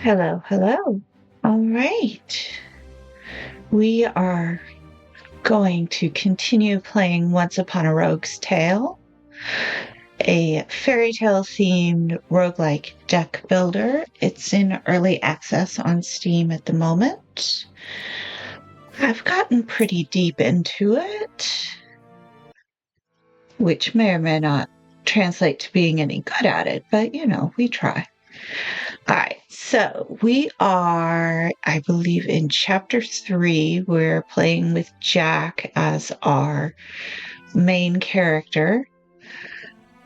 Hello, hello. All right. We are going to continue playing Once Upon a Rogue's Tale, a fairy tale themed roguelike deck builder. It's in early access on Steam at the moment. I've gotten pretty deep into it, which may or may not translate to being any good at it, but we try. All right, so we are, I believe, in chapter 3. We're playing with Jack as our main character,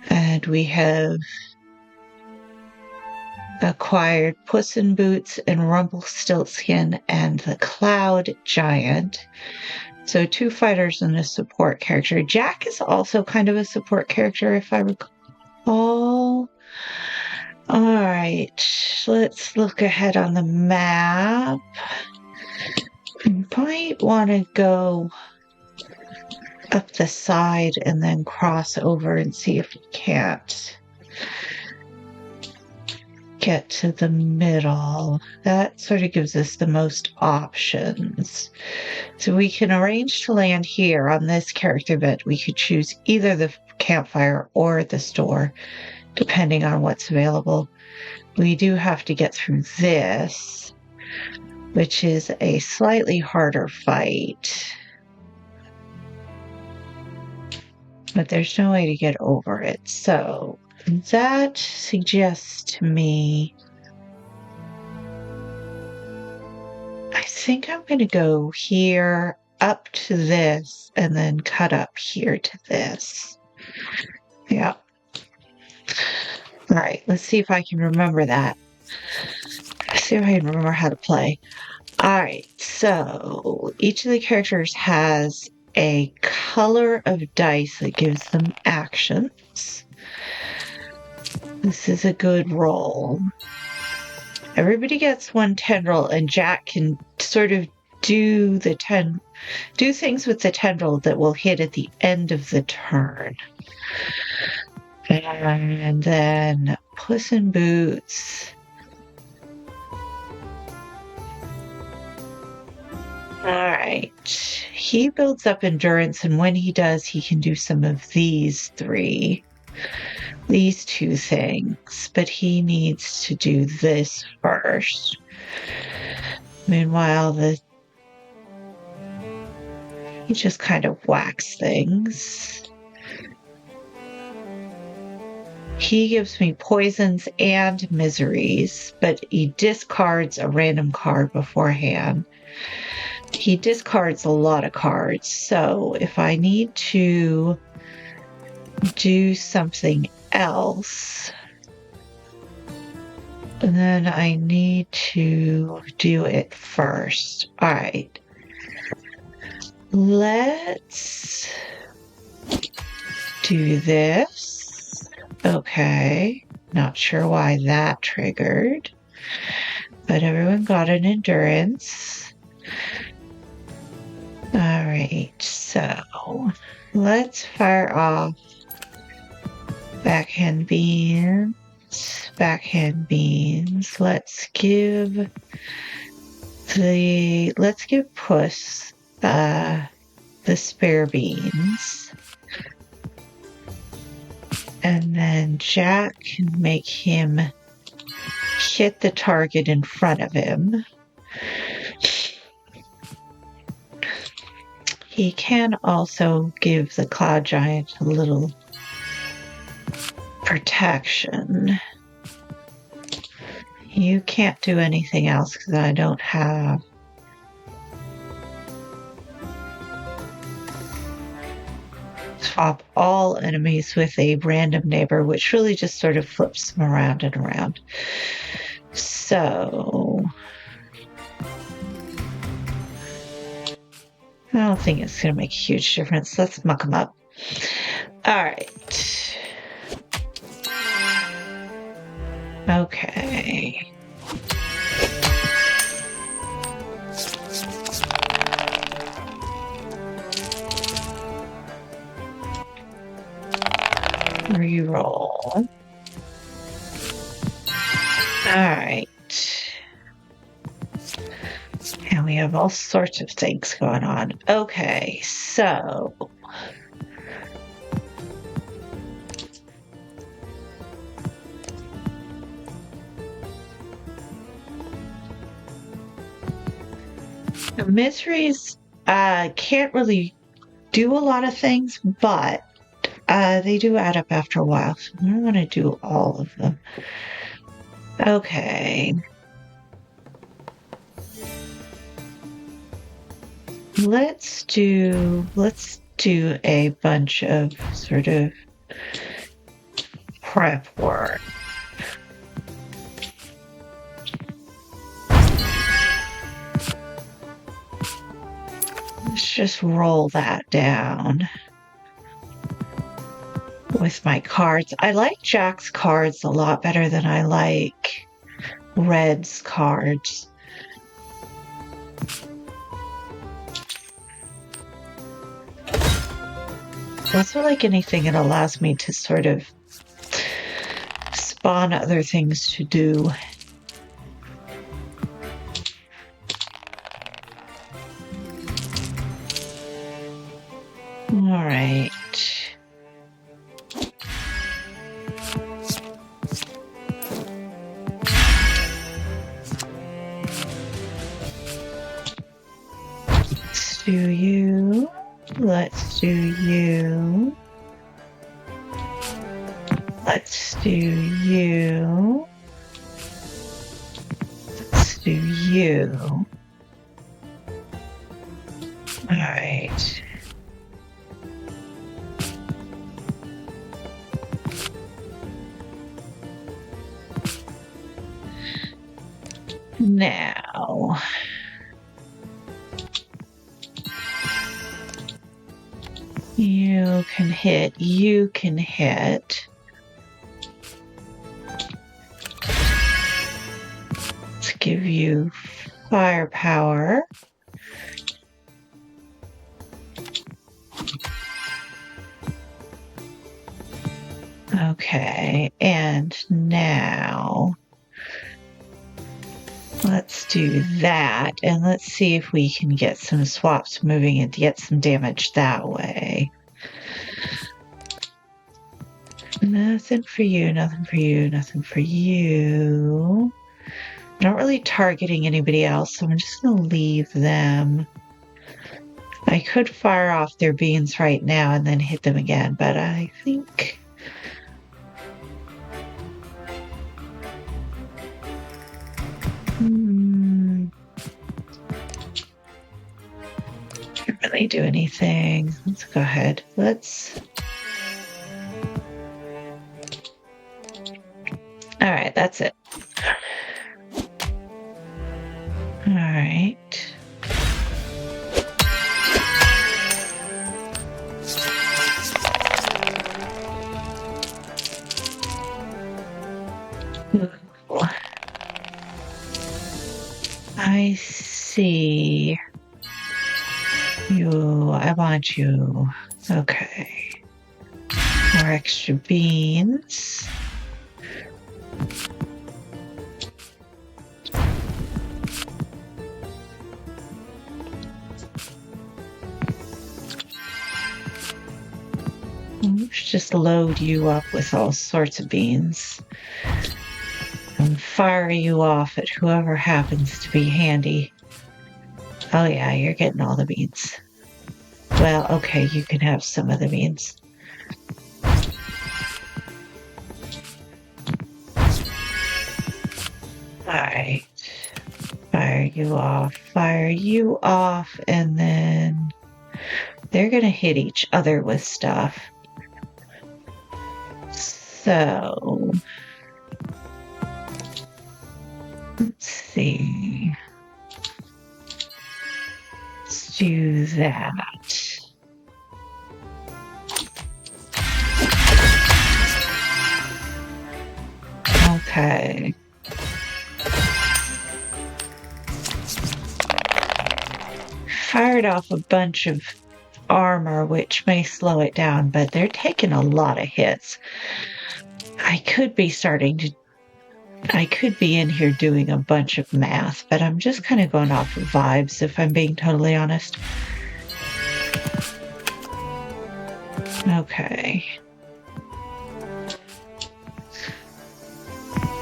and we have acquired Puss in Boots and Rumpelstiltskin and the Cloud Giant. So 2 fighters and a support character. Jack is also kind of a support character, if I recall. All right, let's look ahead on the map. You might want to go up the side and then cross over and see if we can't get to the middle. That sort of gives us the most options. So we can arrange to land here on this character bit. We could choose either the campfire or the store, depending on what's available. We do have to get through this, which is a slightly harder fight. But there's no way to get over it. So that suggests to me, I think I'm going to go here up to this and then cut up here to this. Yeah. All right, let's see if I can remember that. Let's see if I can remember how to play. All right, so each of the characters has a color of dice that gives them actions. This is a good roll. Everybody gets 1 tendril, and Jack can sort of do things with the tendril that will hit at the end of the turn. And then Puss in Boots. All right. He builds up endurance, and when he does, he can do some of these 2 things, but he needs to do this first. Meanwhile, he just kind of whacks things. He gives me poisons and miseries, but he discards a random card beforehand. He discards a lot of cards, so if I need to do something else, then I need to do it first. All right. Let's do this. Okay. Not sure why that triggered, but everyone got an endurance. All right, so let's fire off backhand beans. Let's give Puss the spare beans. And then Jack can make him hit the target in front of him. He can also give the Cloud Giant a little protection. You can't do anything else because I don't have... Swap all enemies with a random neighbor, which really just sort of flips them around and around. So... I don't think it's going to make a huge difference. Let's muck them up. All right. Okay. Reroll. All right. we have all sorts of things going on. Okay, so the miseries can't really do a lot of things, but they do add up after a while. So I don't want to do all of them. Okay. Let's do a bunch of sort of prep work. Let's just roll that down with my cards. I like Jack's cards a lot better than I like Red's cards. Also, like anything, it allows me to sort of spawn other things to do. All right. Let's do you. Let's do you. Let's do you. Let's do you. All right. Now, you can hit. Let's give you firepower. Okay, and now let's do that, and let's see if we can get some swaps moving and get some damage that way. Nothing for you, nothing for you, nothing for you. Not really targeting anybody else, so I'm just going to leave them. I could fire off their beans right now and then hit them again, but I think... Can't really do anything. Let's go ahead. All right, that's it. All right. I see you. I want you. Okay. More extra beans. Let's just load you up with all sorts of beans and fire you off at whoever happens to be handy. Oh yeah, you're getting all the beans. Well, okay, you can have some of the beans. Alright. Fire you off, and then they're gonna hit each other with stuff. So, let's see. Let's do that. Okay. Fired off a bunch of armor, which may slow it down, but they're taking a lot of hits. I could be starting to I could be in here doing a bunch of math, but I'm just kind of going off of vibes, if I'm being totally honest. Okay.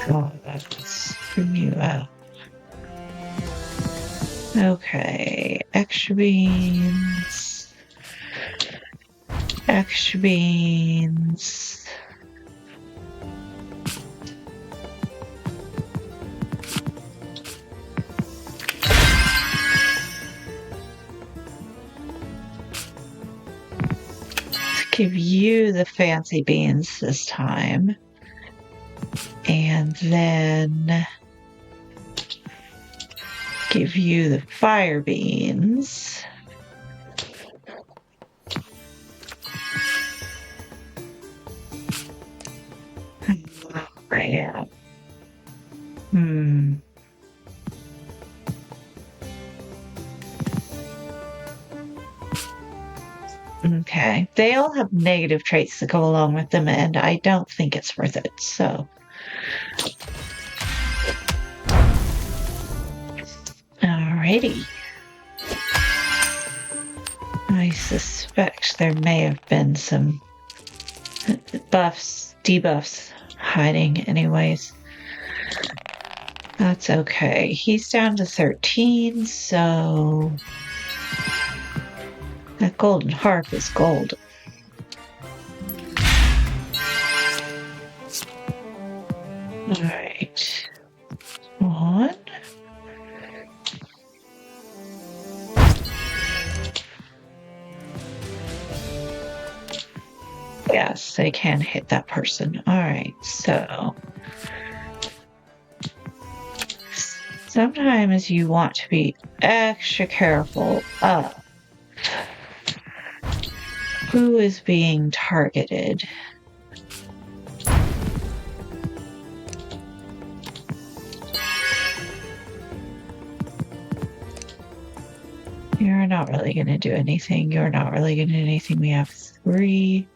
Oh, that's you out. Okay. Extra beans. Extra beans. Give you the fancy beans this time. And then give you the fire beans. Right. Okay. They all have negative traits that go along with them, and I don't think it's worth it. So. Alrighty. I suspect there may have been some buffs, debuffs hiding anyways. That's okay. He's down to 13, so that golden harp is gold. All right. On. Yes, they can hit that person. All right, so sometimes you want to be extra careful of who is being targeted. You're not really going to do anything. You're not really going to do anything. We have 3.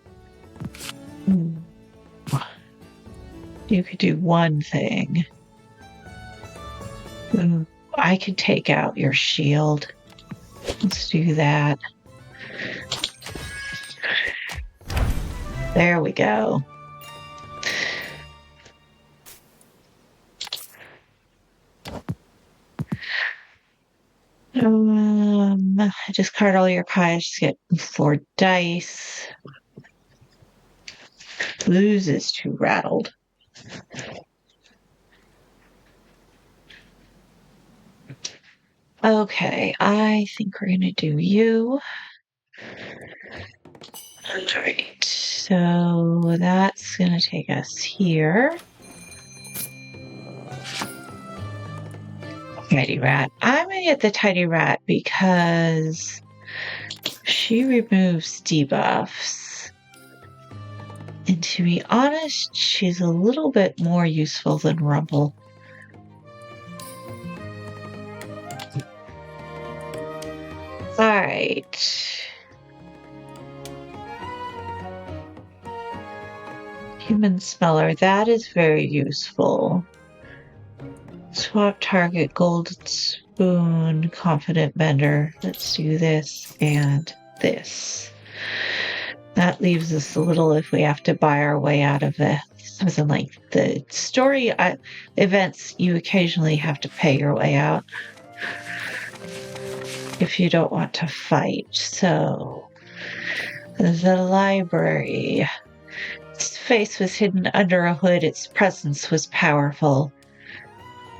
You could do one thing. I could take out your shield. Let's do that. There we go. Discard all your cards, get 4 dice. Loses to rattled. Okay, I think we're gonna do you. All right, so that's gonna take us here. Tidy rat. I'm gonna get the tidy rat because she removes debuffs. And to be honest, she's a little bit more useful than Rumble. All right. Human smeller, that is very useful. Swap target, golden spoon, confident bender. Let's do this and this. That leaves us a little if we have to buy our way out of it. Something like the story events, you occasionally have to pay your way out if you don't want to fight. So, the library. Its face was hidden under a hood. Its presence was powerful.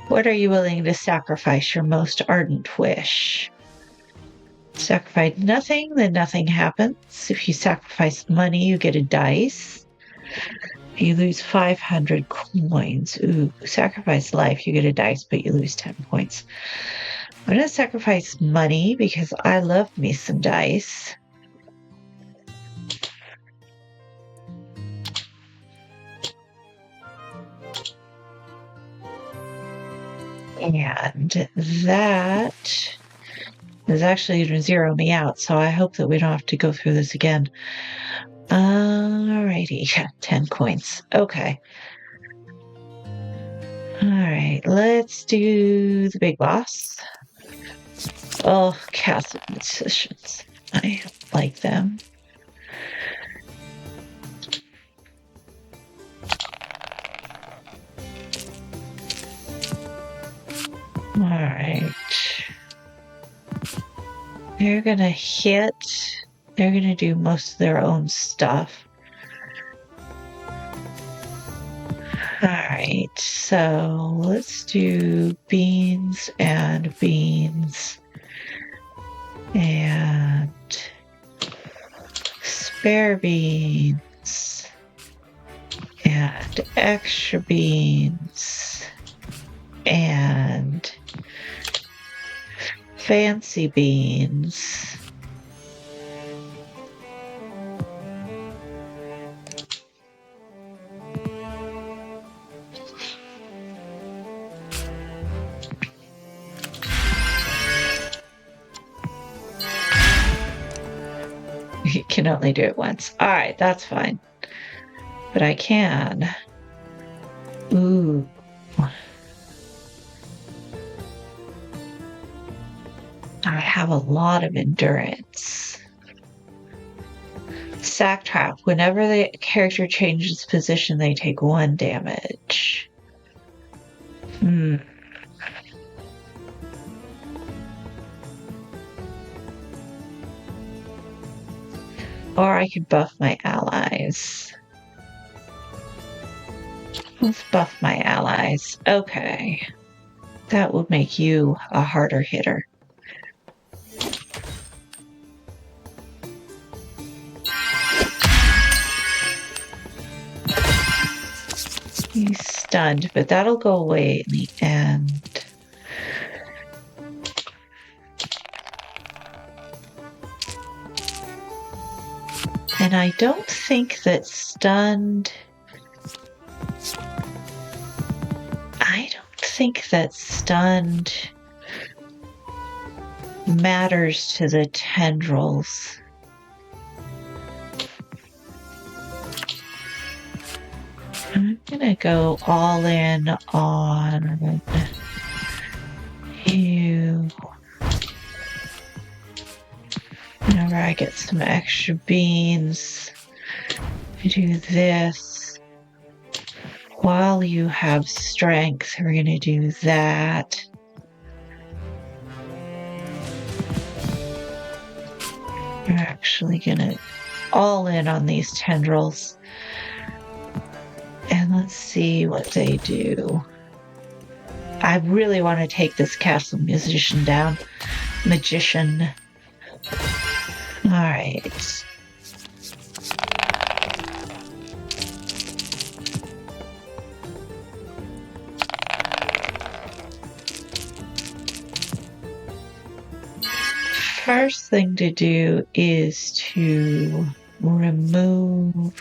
What are you willing to sacrifice? Your most ardent wish. Sacrifice nothing, then nothing happens. If you sacrifice money, you get a dice. You lose 500 coins. Ooh, sacrifice life, you get a dice, but you lose 10 points. I'm going to sacrifice money because I love me some dice. And that is actually going to zero me out, so I hope that we don't have to go through this again. Alrighty, 10 coins. Okay. Alright, let's do the big boss. Oh, castle musicians. I like them. Alright. They're gonna hit. They're gonna do most of their own stuff. Alright, so let's do beans and beans. And spare beans. And extra beans. And fancy beans. You can only do it once. All right, that's fine. But I can. Ooh. I have a lot of endurance. Sack trap. Whenever the character changes position, they take 1 damage. Or I could buff my allies. Let's buff my allies. Okay. That would make you a harder hitter. He's stunned, but that'll go away in the end. And I don't think that stunned... I don't think that stunned matters to the tendrils. I'm gonna go all in on you. Whenever I get some extra beans, I do this. While you have strength, we're gonna do that. We're actually gonna all in on these tendrils. And let's see what they do. I really want to take this castle magician down. All right. First thing to do is to remove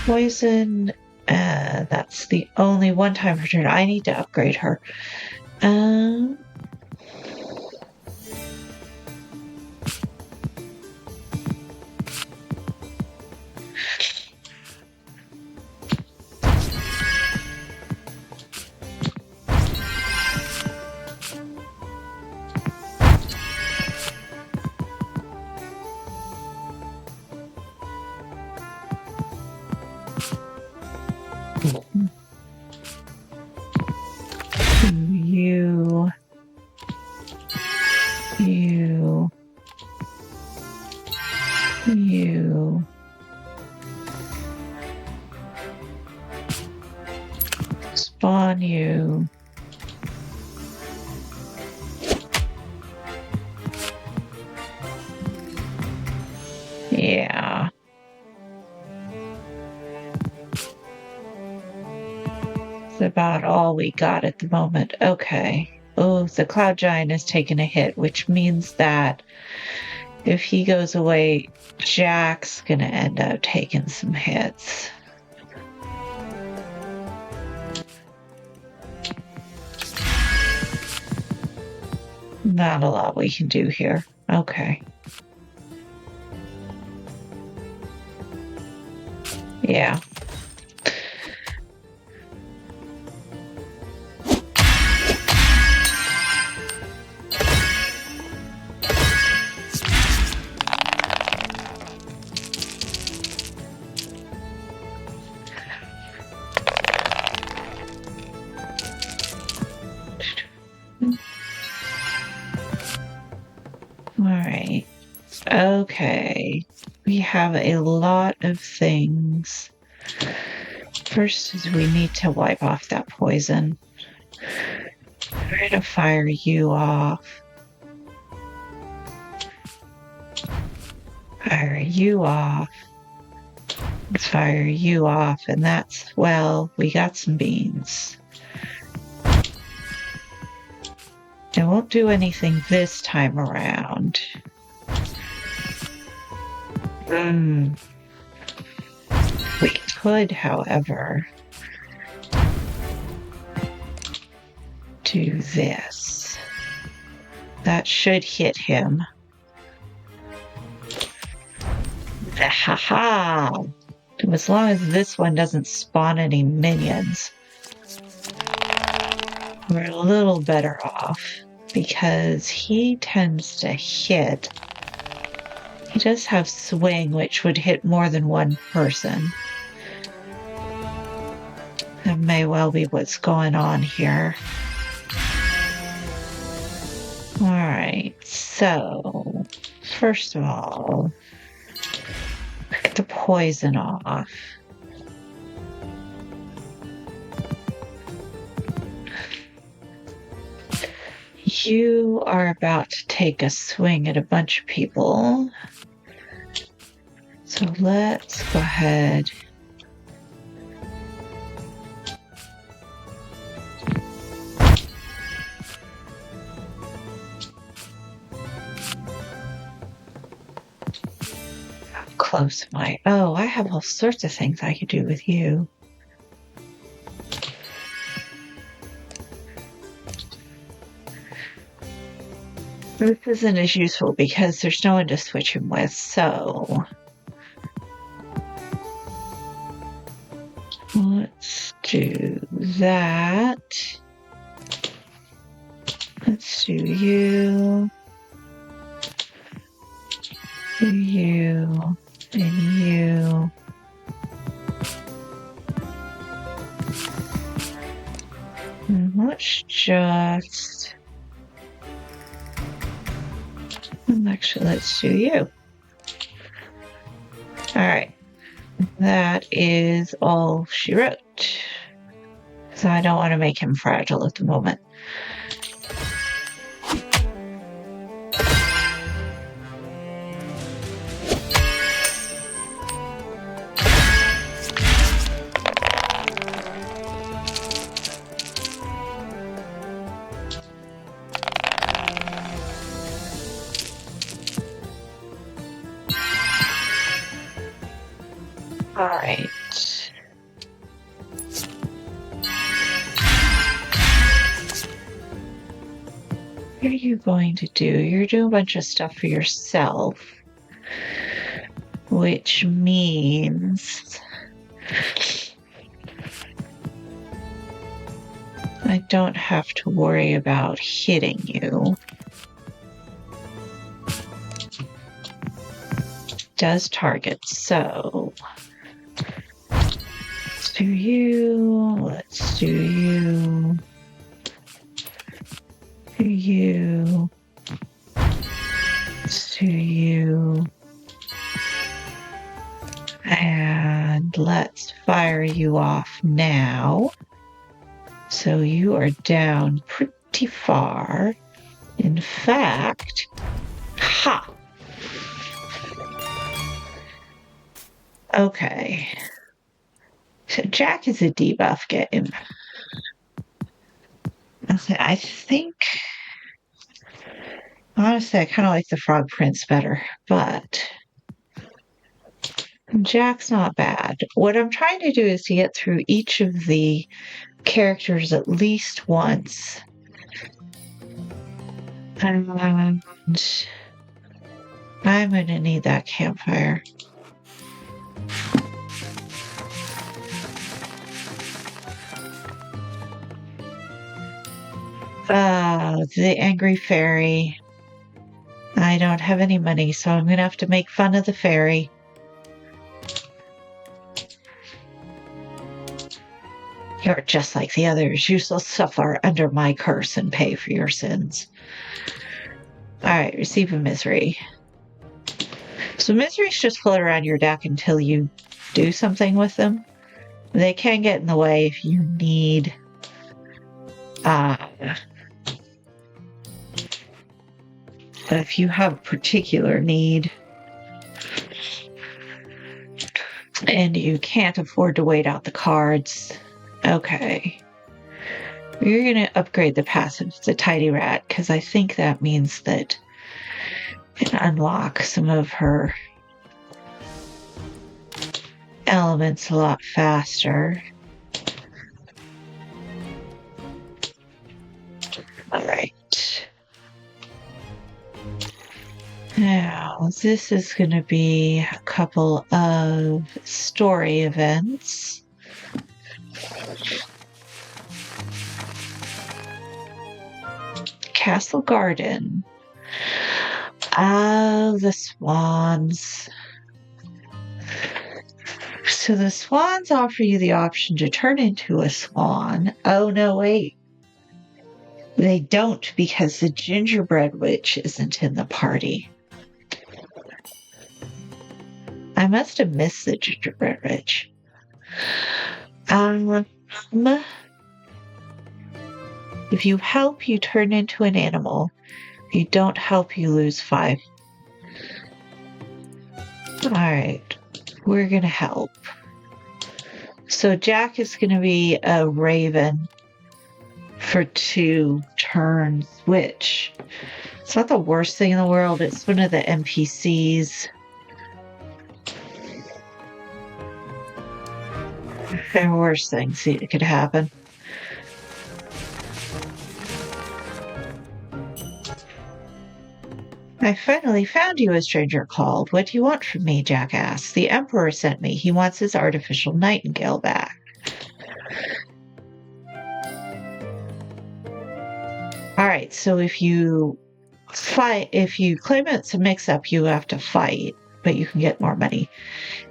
poison. That's the only one time per turn. I need to upgrade her. You. Spawn you. Yeah. That's about all we got at the moment. Okay. Oh, the Cloud Giant has taken a hit, which means that if he goes away, Jack's gonna end up taking some hits. Not a lot we can do here. Okay. Yeah. Okay. We have a lot of things. First is we need to wipe off that poison. We're going to fire you off. Fire you off. Let's fire you off. And that's, well, we got some beans. It won't do anything this time around. We could, however, do this. That should hit him. Ha! As long as this one doesn't spawn any minions, we're a little better off because he tends to hit. He does have swing, which would hit more than one person. That may well be what's going on here. All right, so first of all, get the poison off. You are about to take a swing at a bunch of people. So let's go ahead. How close am I? Oh, I have all sorts of things I could do with you. This isn't as useful because there's no one to switch him with, so let's do that. Let's do you, and you. And let's just... Actually, let's do you. All right. That is all she wrote. So I don't want to make him fragile at the moment. All right. What are you going to do? You're doing a bunch of stuff for yourself, which means I don't have to worry about hitting you. Does target, so let's do you, let's do you, do you, let's do you, and let's fire you off now. So you are down pretty far. In fact, ha! Okay. So Jack is a debuff game. I think, honestly, I kind of like the Frog Prince better, but Jack's not bad. What I'm trying to do is to get through each of the characters at least once. And I'm going to need that campfire. The angry fairy. I don't have any money, so I'm going to have to make fun of the fairy. You're just like the others. You shall suffer under my curse and pay for your sins. All right, receive a misery. So miseries just float around your deck until you do something with them. They can get in the way if you need if you have a particular need and you can't afford to wait out the cards. Okay. We're going to upgrade the passive to Tidy Rat because I think that means that it can unlock some of her elements a lot faster. All right. Now, this is going to be a couple of story events. Castle Garden. The swans. So the swans offer you the option to turn into a swan. Oh, no, wait. They don't because the gingerbread witch isn't in the party. I must have missed the gingerbread witch. If you help, you turn into an animal. If you don't help, you lose 5. All right, we're going to help. So Jack is going to be a raven for 2 turns, which it's not the worst thing in the world. It's one of the NPCs. There are worse things that could happen. I finally found you, a stranger called. What do you want from me? Jack asked. The Emperor sent me. He wants his artificial Nightingale back. All right, so if you claim it's a mix-up, you have to fight, but you can get more money.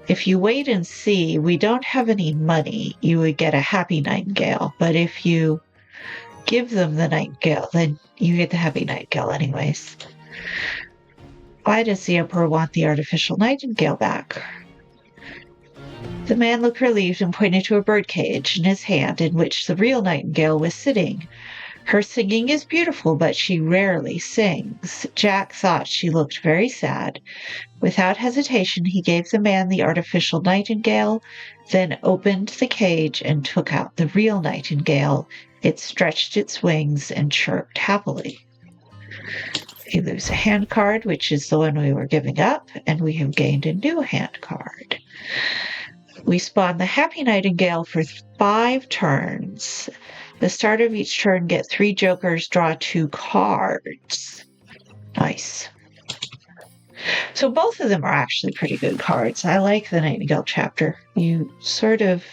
If you wait and see, we don't have any money, you would get a happy Nightingale. But if you give them the Nightingale, then you get the happy Nightingale anyways. Why does the Emperor want the artificial Nightingale back? The man looked relieved and pointed to a birdcage in his hand in which the real Nightingale was sitting. Her singing is beautiful, but she rarely sings. Jack thought she looked very sad. Without hesitation, he gave the man the artificial Nightingale, then opened the cage and took out the real Nightingale. It stretched its wings and chirped happily. You lose a hand card, which is the one we were giving up, and we have gained a new hand card. We spawn the happy Nightingale for 5 turns. The start of each turn, get 3 jokers, draw 2 cards. Nice. So both of them are actually pretty good cards. I like the Nightingale chapter. You sort of...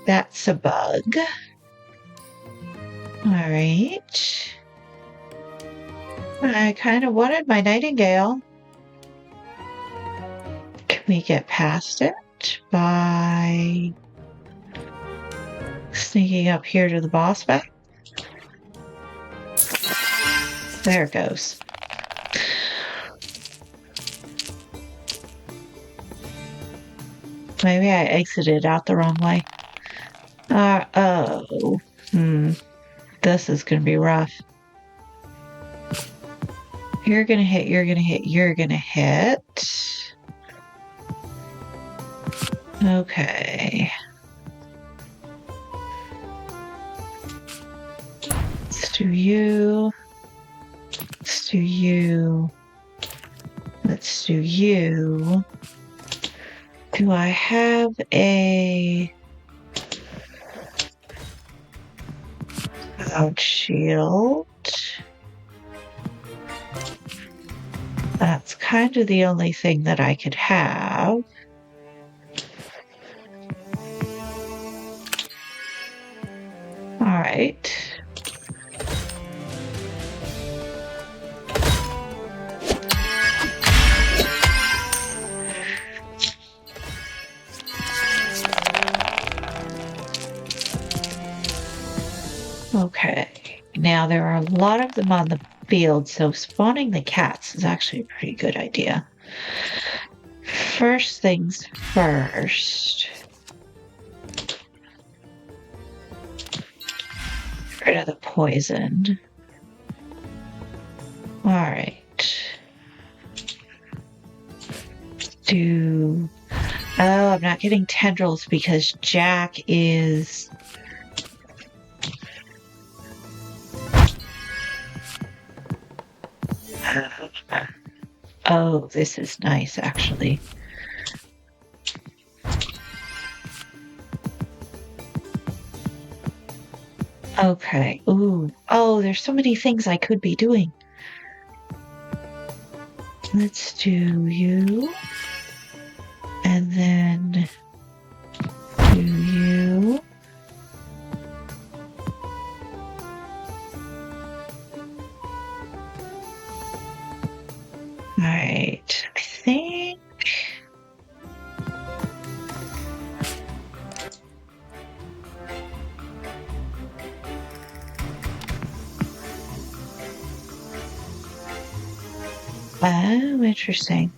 That's a bug. All right. I kind of wanted my Nightingale. Can we get past it by sneaking up here to the boss back? There it goes. Maybe I exited out the wrong way. This is going to be rough. You're going to hit, you're going to hit, you're going to hit. Okay. Let's do you. Let's do you. Let's do you. Do I have a cloud shield? That's kind of the only thing that I could have. All right. Okay. Now there are a lot of them on the field, so spawning the cats is actually a pretty good idea. First things first. Get rid of the poison. All right. Oh, I'm not getting tendrils because Jack is... Oh, this is nice, actually. Okay. Ooh. Oh, there's so many things I could be doing. Let's do you. And then do you. All right. I think... Oh, interesting.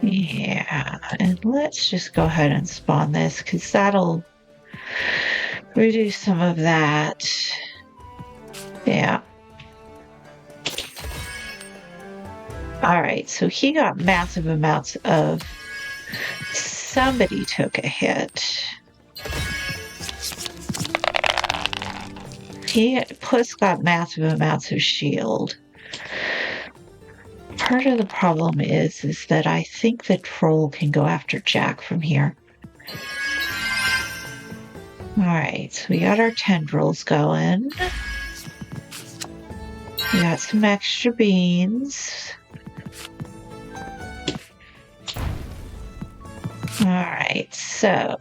Yeah, and let's just go ahead and spawn this because that'll reduce some of that. Yeah. All right, so he got massive amounts of... Somebody took a hit. Puss got massive amounts of shield. Part of the problem is that I think the troll can go after Jack from here. All right, so we got our tendrils going. We got some extra beans. All right, so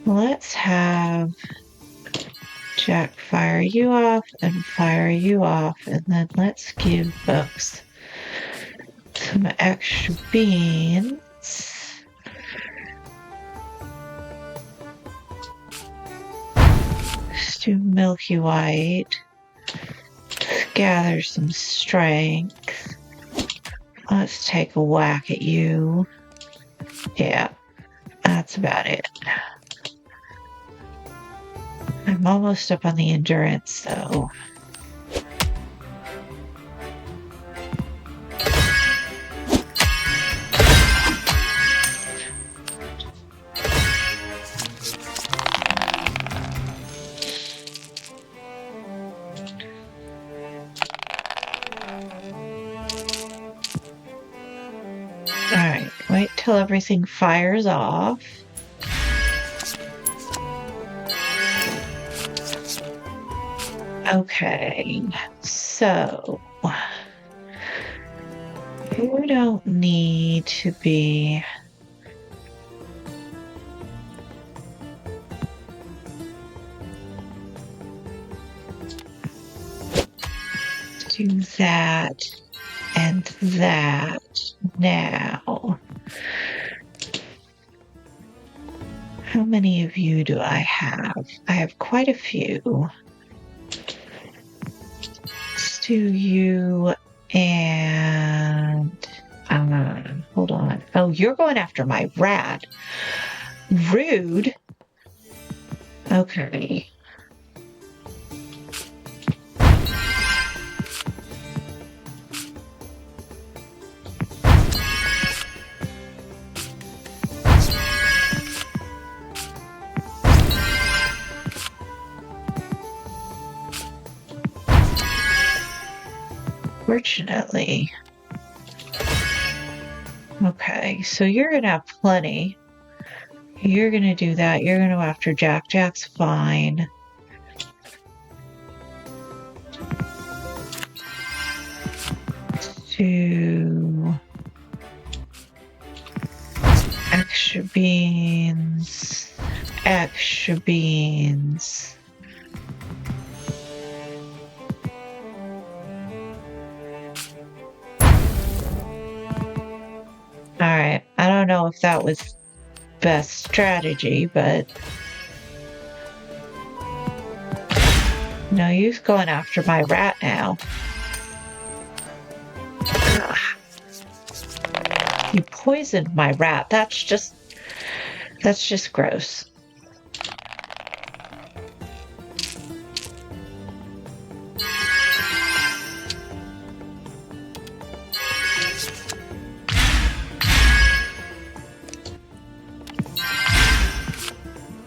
let's have Jack fire you off and fire you off, and then let's give folks some extra beans. Let's do Milky White. Let's gather some strength. Let's take a whack at you. Yeah, that's about it. I'm almost up on the endurance, so... Alright, wait till everything fires off. Okay, so you don't need to be... do that and that now. How many of you do I have? I have quite a few. Let's do you and... hold on. Oh, you're going after my rat. Rude. Okay. Fortunately. Okay, so you're gonna have plenty. You're gonna do that. You're gonna go after Jack. Jack's fine. Do extra beans. Extra beans. Alright, I don't know if that was best strategy, but no use going after my rat now. Ugh. You poisoned my rat. That's just gross.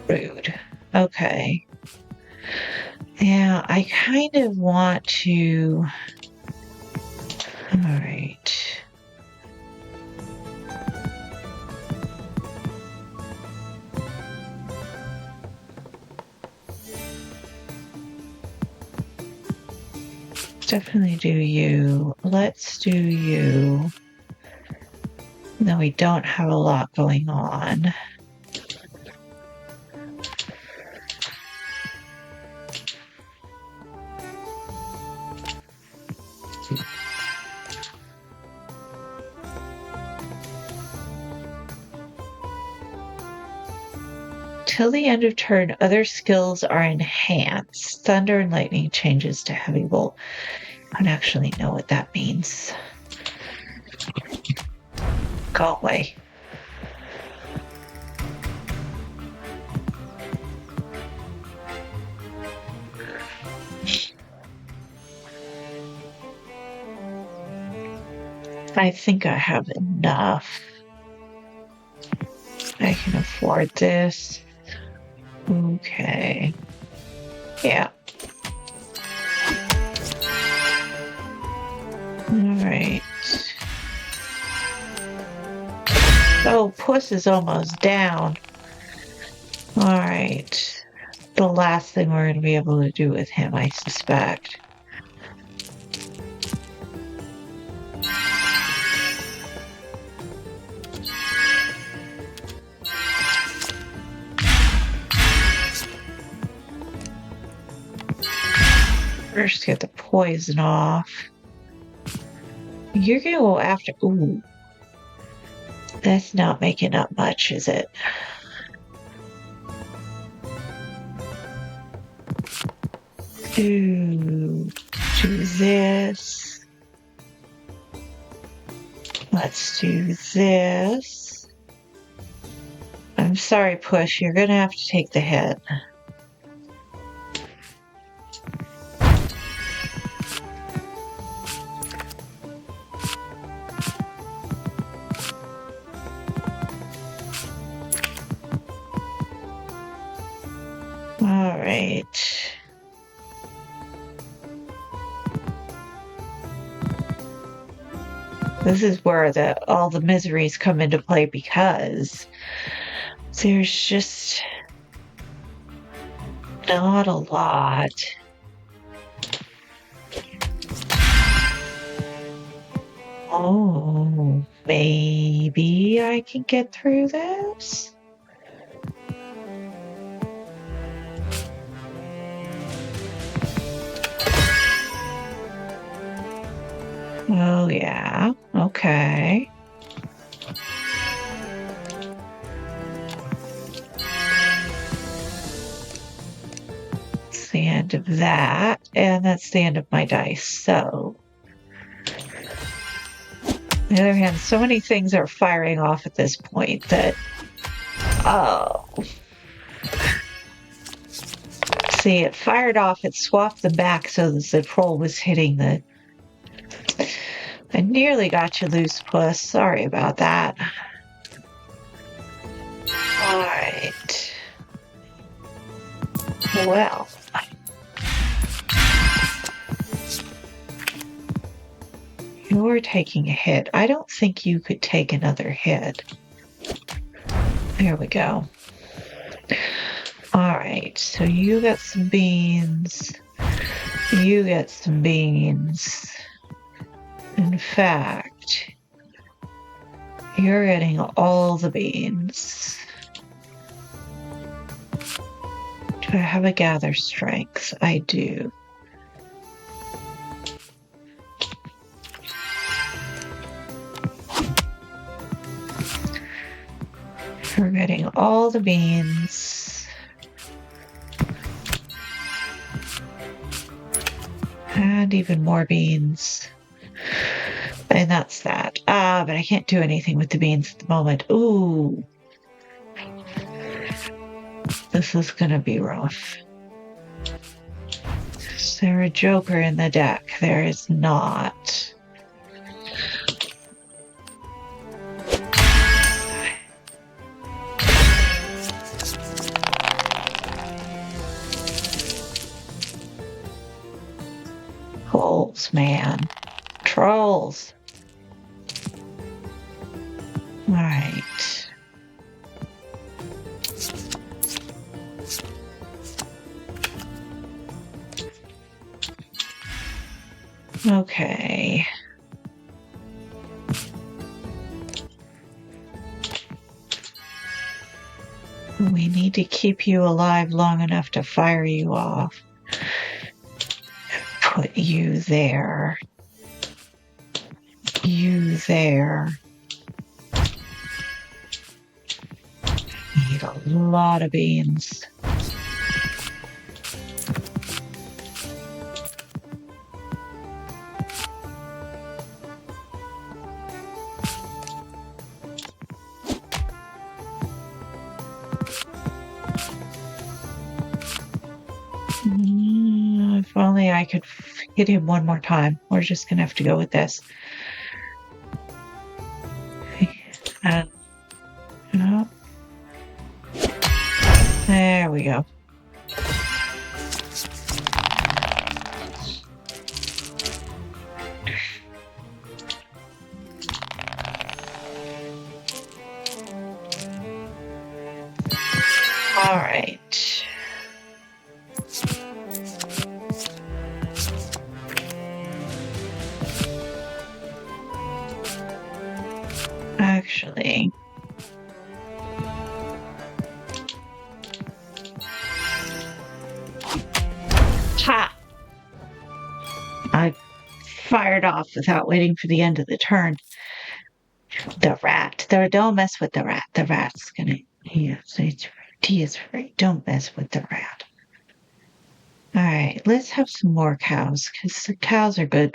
Rude. Okay. Yeah, I kind of want to. All right. Definitely do you. Let's do you. No, we don't have a lot going on. Till the end of turn, other skills are enhanced. Thunder and lightning changes to heavy bolt. I don't actually know what that means. Go away. I think I have enough. I can afford this. Okay. Yeah. Alright. Oh, Puss is almost down. Alright. The last thing we're going to be able to do with him, I suspect. First, get the poison off. You're gonna go after. Ooh. That's not making up much, is it? Ooh. Do this. Let's do this. I'm sorry, Push. You're gonna have to take the hit. All right. This is where all the miseries come into play because there's just not a lot. Oh, maybe I can get through this? Oh, yeah. Okay. That's the end of that, and that's the end of my dice. So, on the other hand, so many things are firing off at this point that, oh. See, it fired off, it swapped them back so the troll was hitting the... I nearly got you loose, Puss. Sorry about that. Alright. Well. You're taking a hit. I don't think you could take another hit. There we go. Alright, so you get some beans. You get some beans. In fact, you're getting all the beans. Do I have a gather strength? I do. We're getting all the beans. And even more beans. And that's that. But I can't do anything with the beans at the moment. Ooh. This is gonna be rough. Is there a joker in the deck? There is not. Trolls, man. Trolls. All right. Okay. We need to keep you alive long enough to fire you off. Put you there. You there. Need a lot of beans. If only I could hit him one more time. We're just gonna have to go with this. No. There we go. All right. Actually, ha! I fired off without waiting for the end of the turn. The rat. Don't mess with the rat. The rat's gonna. He is free. Don't mess with the rat. All right, let's have some more cows because the cows are good.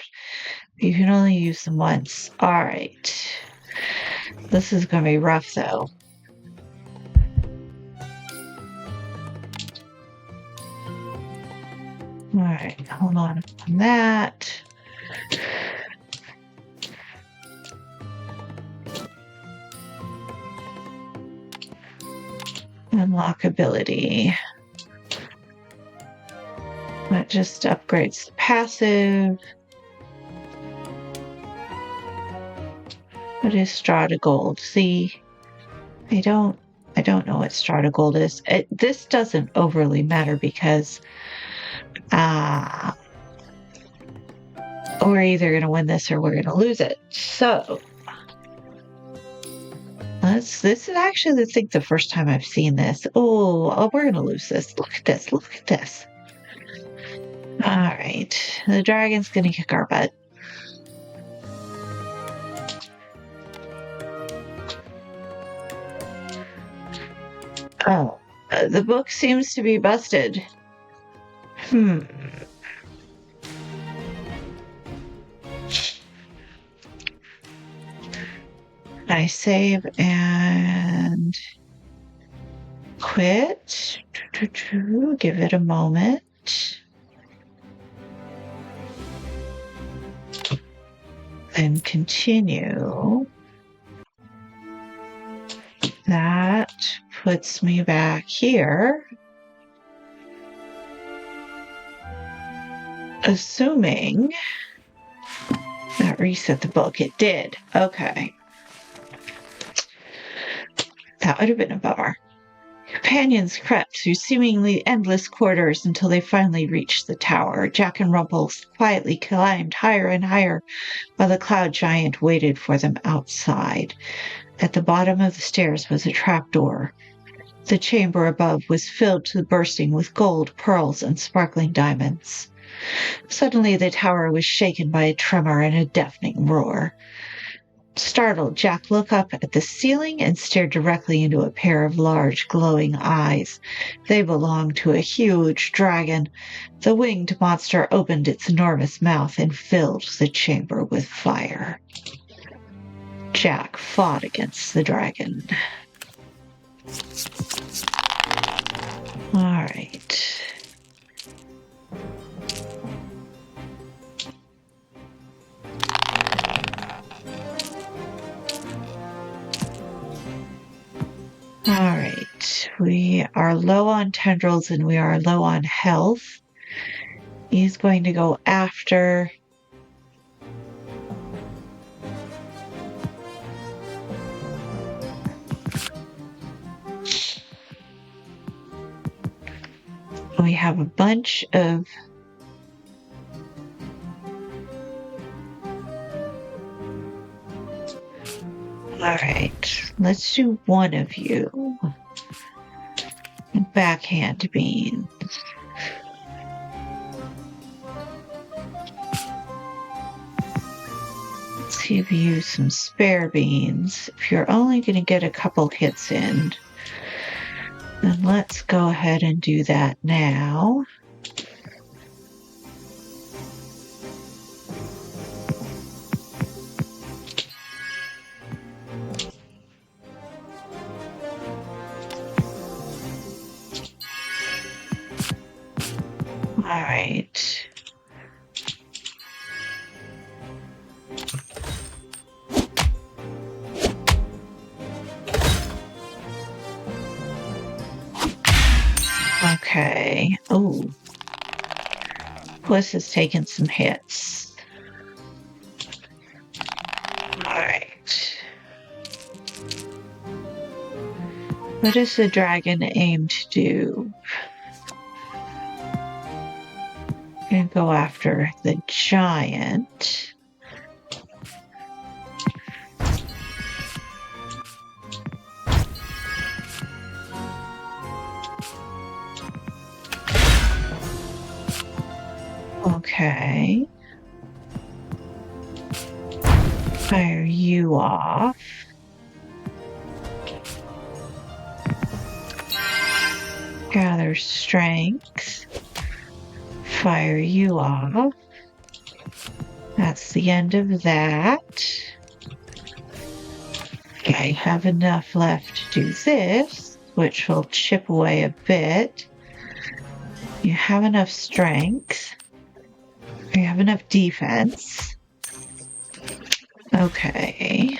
You can only use them once. All right. This is gonna be rough though. All right, hold on that. Unlock ability. That just upgrades the passive. What is Strata Gold? See, I don't know what Strata Gold is. This doesn't overly matter because we're either going to win this or we're going to lose it. So this is actually, I think, the first time I've seen this. Oh, we're going to lose this. Look at this. Look at this. All right. The dragon's going to kick our butt. Oh, the book seems to be busted. I save and quit. Give it a moment. Then continue. That puts me back here. Assuming that reset the book. It did. Okay. That would have been a bummer. Companions crept through seemingly endless corridors until they finally reached the tower. Jack and Rumple quietly climbed higher and higher while the cloud giant waited for them outside. At the bottom of the stairs was a trapdoor. The chamber above was filled to the bursting with gold, pearls, and sparkling diamonds. Suddenly the tower was shaken by a tremor and a deafening roar. Startled, Jack looked up at the ceiling and stared directly into a pair of large, glowing eyes. They belonged to a huge dragon. The winged monster opened its enormous mouth and filled the chamber with fire. Jack fought against the dragon. All right. All right. We are low on tendrils and we are low on health. He's going to go after we have a bunch of all right, let's do one of you. Backhand beans. Let's see if you use some spare beans. If you're only going to get a couple hits in, then let's go ahead and do that now. All right. Okay. Oh. Puss has taken some hits. All right. What does the dragon aim to do? Gonna go after the giant. Okay. Fire you off. Gather strength. Fire you off. That's the end of that. I have enough left to do this, which will chip away a bit. You have enough strength. You have enough defense. Okay.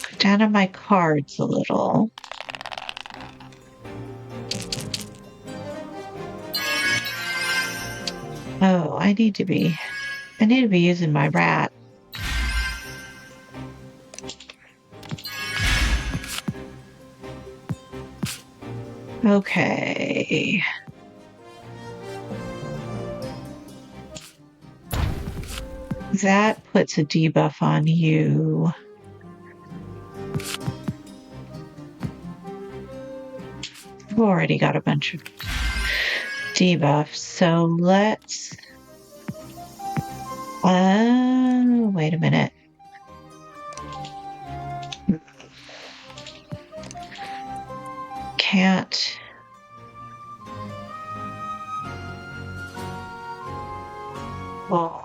Go down on my cards a little. Oh, I need to be using my rat. Okay. That puts a debuff on you. I've already got a bunch of debuffs, so let's wait a minute. Can't. Well,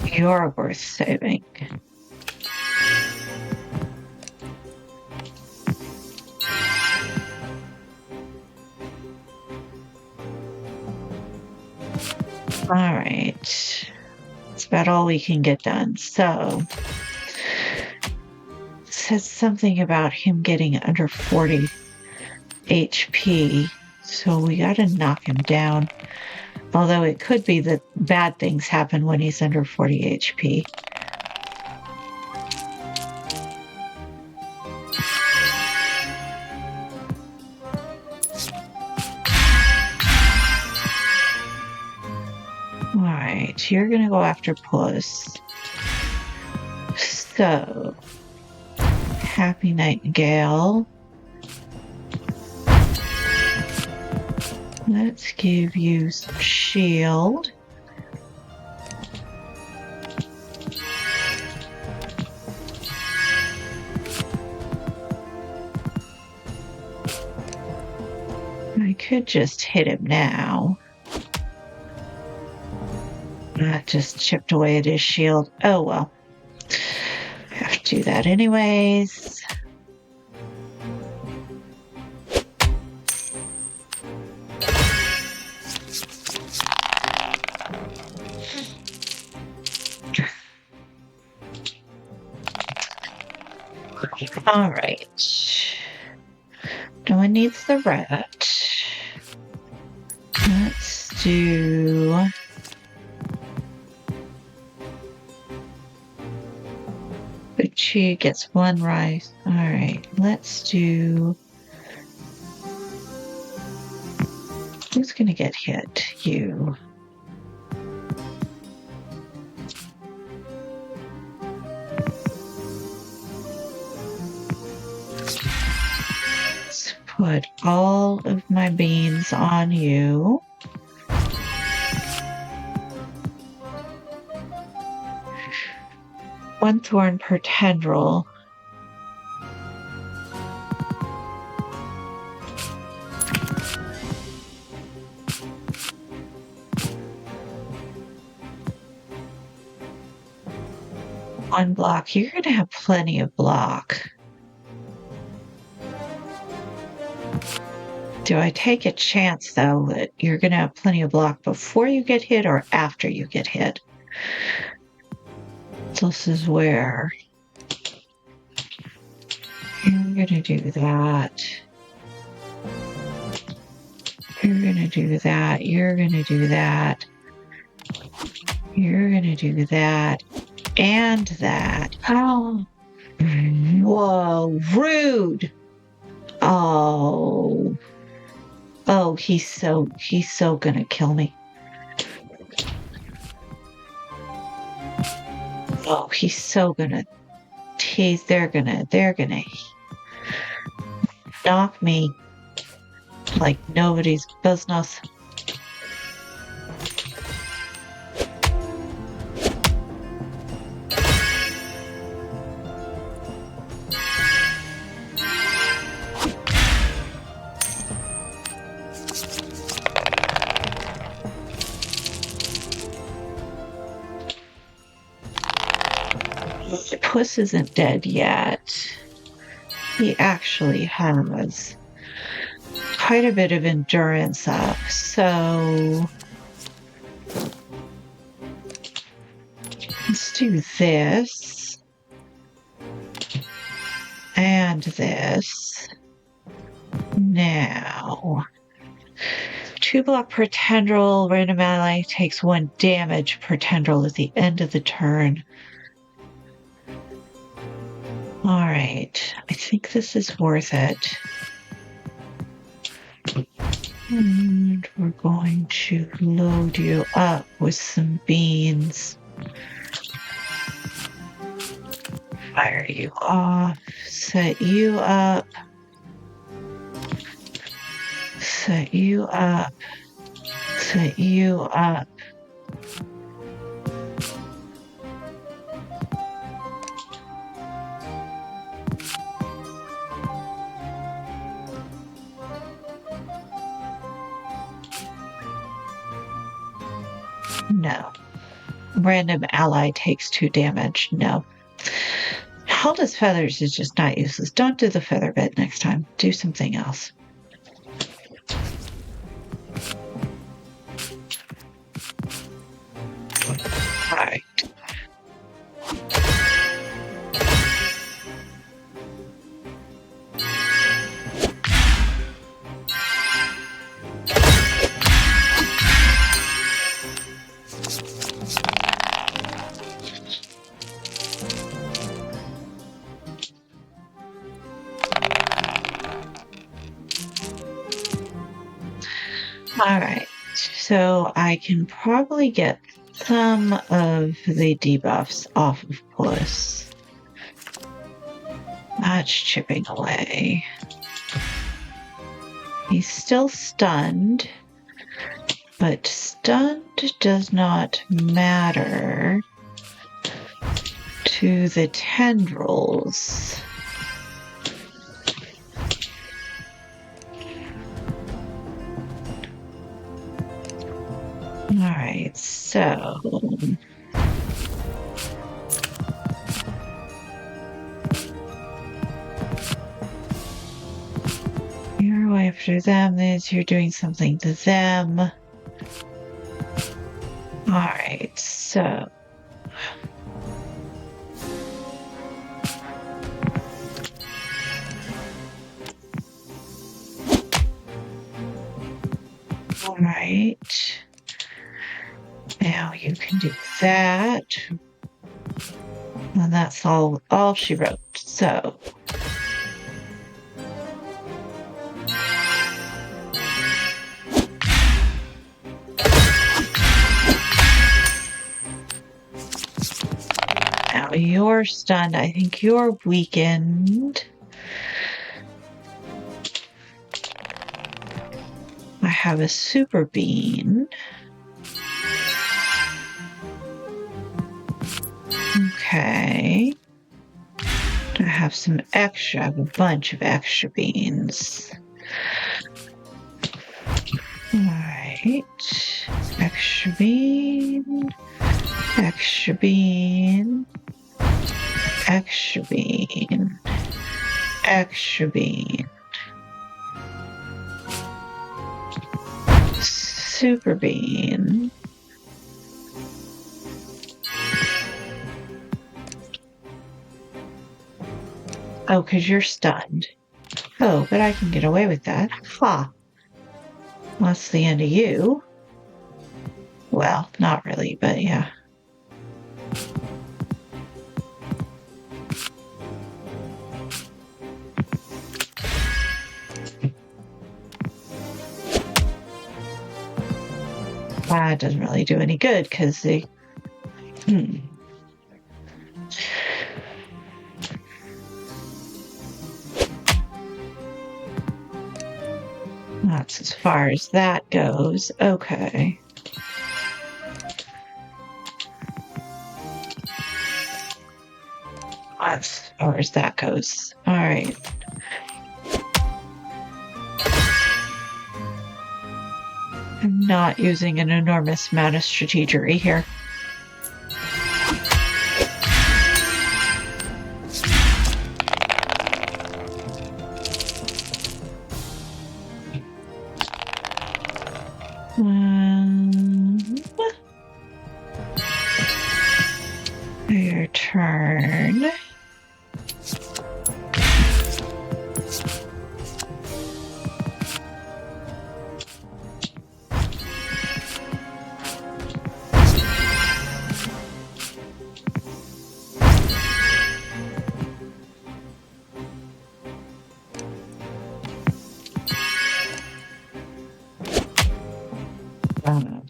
you're worth saving. All right. That's about all we can get done. So, it says something about him getting under 40 HP. So we got to knock him down. Although it could be that bad things happen when he's under 40 HP. Alright, you're gonna go after Puss. So, happy Nightingale. Let's give you some shield. I could just hit him now. That just chipped away at his shield. Oh well. Have to do that anyways. All right. No one needs the rat. Let's do... But she gets one rice. All right. Let's do... Who's going to get hit? You. Let's put all of my beans on you. One thorn per tendril. One block. You're going to have plenty of block. Do I take a chance, though, that you're going to have plenty of block before you get hit or after you get hit? This is where you're going to do that. You're going to do that. You're going to do that. You're going to do that. And that. Oh. Whoa. Rude. Oh. Oh, he's so going to kill me. Oh, he's so gonna tease. They're gonna knock me like nobody's business. Puss isn't dead yet. He actually has quite a bit of endurance up, so let's do this and this. Now, 2 block per tendril, random ally takes 1 damage per tendril at the end of the turn. All right, I think this is worth it. And we're going to load you up with some beans. Fire you off, set you up, set you up, set you up. No. Random ally takes 2 damage. No. Held as feathers is just not useless. Don't do the feather bit next time. Do something else. Alright. Alright, so I can probably get some of the debuffs off of Puss. That's chipping away. He's still stunned, but stunned does not matter to the tendrils. All right, so you're after them, is you're doing something to them. All right, so all right. Now you can do that. And that's all she wrote. So now you're stunned. I think you're weakened. I have a super bean. Okay. I have some extra. I have a bunch of extra beans. Alright. Extra bean. Extra bean. Extra bean. Extra bean. Super bean. Oh, because you're stunned. Oh, but I can get away with that. Ha. Well, that's the end of you. Well, not really, but yeah. That doesn't really do any good because they... That's as far as that goes. Okay. That's as far as that goes. All right. I'm not using an enormous amount of strategery here. Your turn.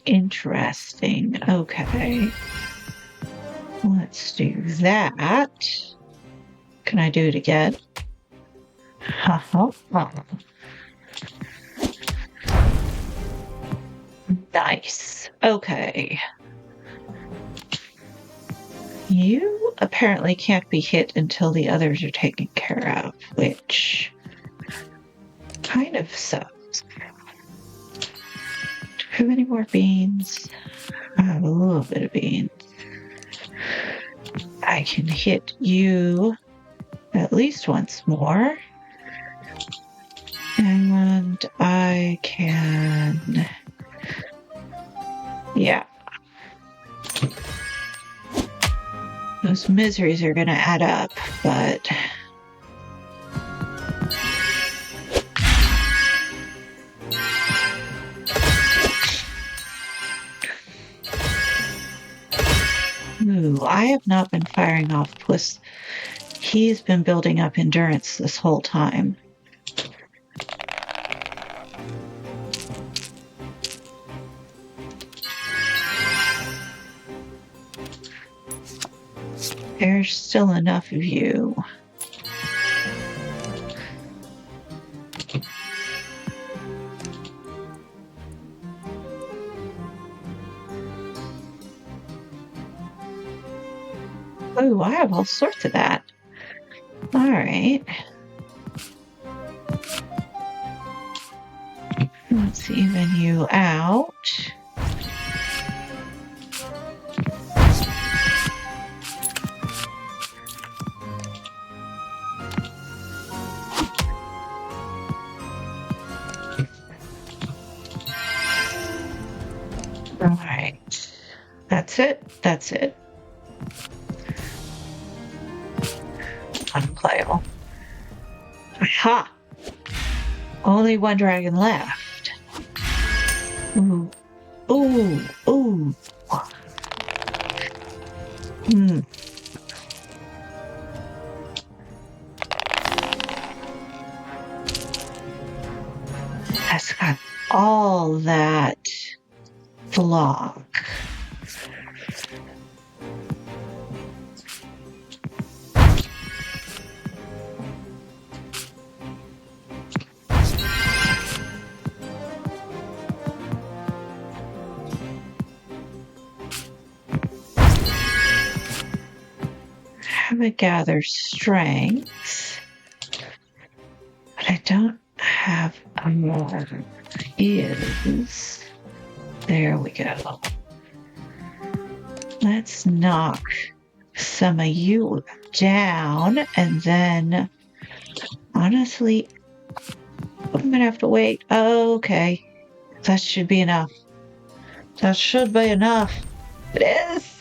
Interesting. Okay. Let's do that. Can I do it again? Nice. Okay. You apparently can't be hit until the others are taken care of, which kind of sucks. Do I have any more beans? I have a little bit of beans. I can hit you at least once more. And I can... Yeah. Those miseries are going to add up, but... Ooh, I have not been firing off Puss. He's been building up endurance this whole time. There's still enough of you. Oh, I have all sorts of that. All right. Let's even you out. All right. That's it. That's it. Unplayable. Ha! Only one dragon left. Ooh. Ooh. Ooh. Hmm. That's got all that block. Have a gather strengths, but I don't have a more is. There we go. Let's knock some of you down, and then honestly, I'm gonna have to wait. Okay, that should be enough. That should be enough. It is.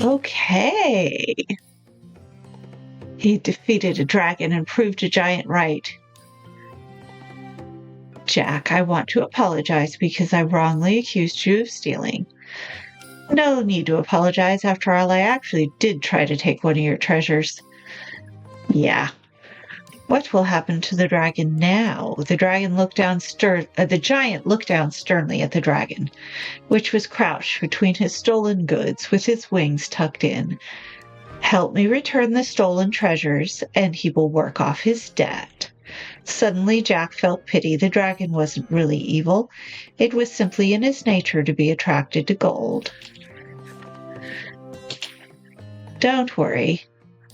Okay. He defeated a dragon and proved a giant right. Jack, I want to apologize because I wrongly accused you of stealing. No need to apologize. After all, I actually did try to take one of your treasures. Yeah. What will happen to the dragon now? The giant looked down sternly at the dragon, which was crouched between his stolen goods with his wings tucked in. Help me return the stolen treasures, and he will work off his debt. Suddenly, Jack felt pity. The dragon wasn't really evil. It was simply in his nature to be attracted to gold. Don't worry.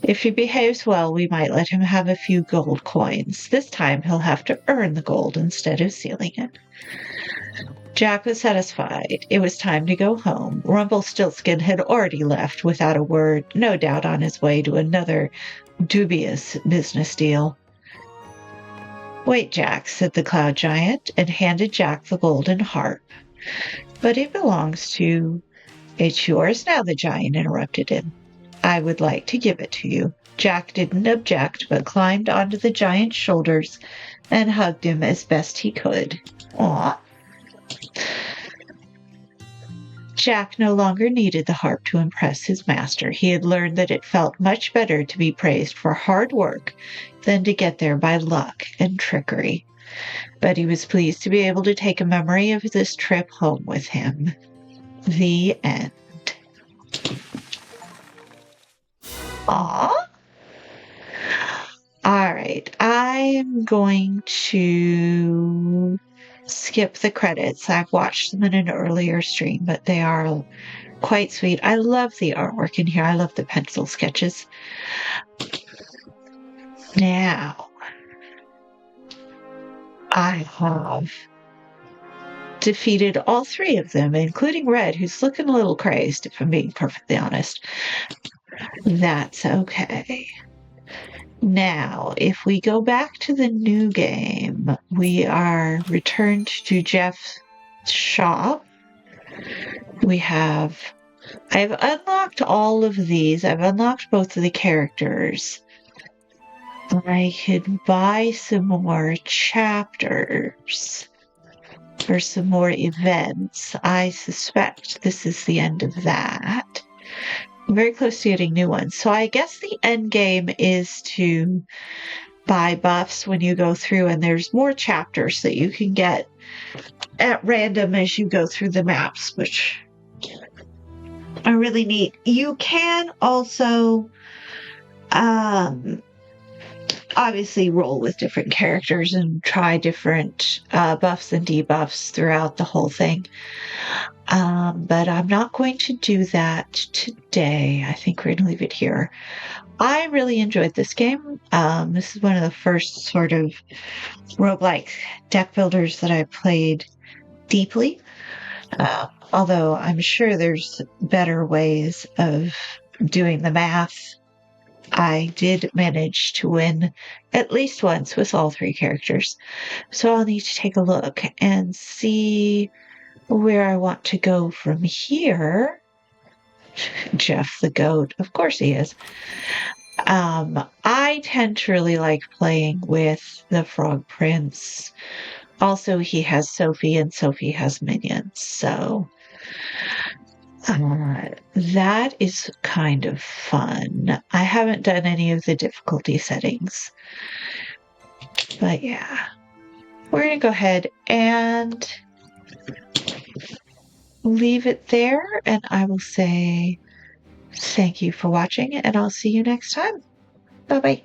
If he behaves well, we might let him have a few gold coins. This time he'll have to earn the gold instead of stealing it. Jack was satisfied. It was time to go home. Rumpelstiltskin had already left without a word, no doubt on his way to another dubious business deal. Wait, Jack, said the cloud giant, and handed Jack the golden harp. But it belongs to... It's yours now, the giant interrupted him. I would like to give it to you. Jack didn't object, but climbed onto the giant's shoulders and hugged him as best he could. Aw. Jack no longer needed the harp to impress his master. He had learned that it felt much better to be praised for hard work than to get there by luck and trickery. But he was pleased to be able to take a memory of this trip home with him. The end. Aw. All right, I'm going to skip the credits. I've watched them in an earlier stream, but they are quite sweet. I love the artwork in here. I love the pencil sketches. Now, I have defeated all three of them, including Red, who's looking a little crazed, if I'm being perfectly honest. That's okay. Now, if we go back to the new game, we are returned to Jeff's shop. I've unlocked all of these. I've unlocked both of the characters. I could buy some more chapters for some more events. I suspect this is the end of that. I'm very close to getting new ones. So I guess the end game is to buy buffs when you go through, and there's more chapters that you can get at random as you go through the maps, which are really neat. You can also obviously roll with different characters and try different buffs and debuffs throughout the whole thing. But I'm not going to do that today. I think we're going to leave it here. I really enjoyed this game. This is one of the first sort of roguelike deck builders that I played deeply. Although I'm sure there's better ways of doing the math. I did manage to win at least once with all three characters. So I'll need to take a look and see where I want to go from here. Jeff the goat. Of course he is. I tend to really like playing with the Frog Prince. Also, he has Sophie and Sophie has minions. So that is kind of fun. I haven't done any of the difficulty settings. But yeah, we're going to go ahead and leave it there. And I will say thank you for watching, and I'll see you next time. Bye bye.